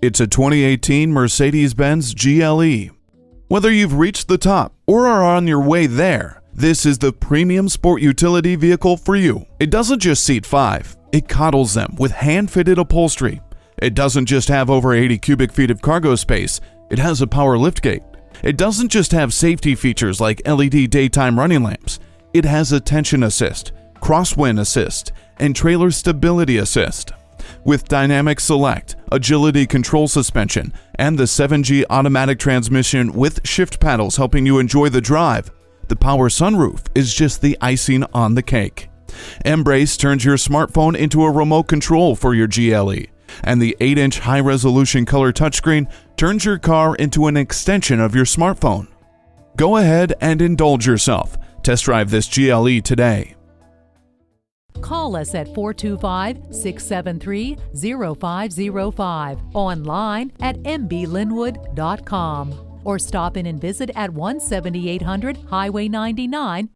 It's a 2018 Mercedes-Benz GLE. Whether you've reached the top or are on your way there, this is the premium sport utility vehicle for you. It doesn't just seat 5, it coddles them with hand-fitted upholstery. It doesn't just have over 80 cubic feet of cargo space, it has a power liftgate. It doesn't just have safety features like LED daytime running lamps, it has attention assist, crosswind assist, and trailer stability assist. With dynamic select, agility control suspension, and the 7G automatic transmission with shift paddles helping you enjoy the drive, the power sunroof is just the icing on the cake. Embrace turns your smartphone into a remote control for your GLE, and the 8-inch high-resolution color touchscreen turns your car into an extension of your smartphone. Go ahead and indulge yourself. Test drive this GLE today. Call us at 425-673-0505, online at mblynnwood.com, or stop in and visit at 17800 Highway 99,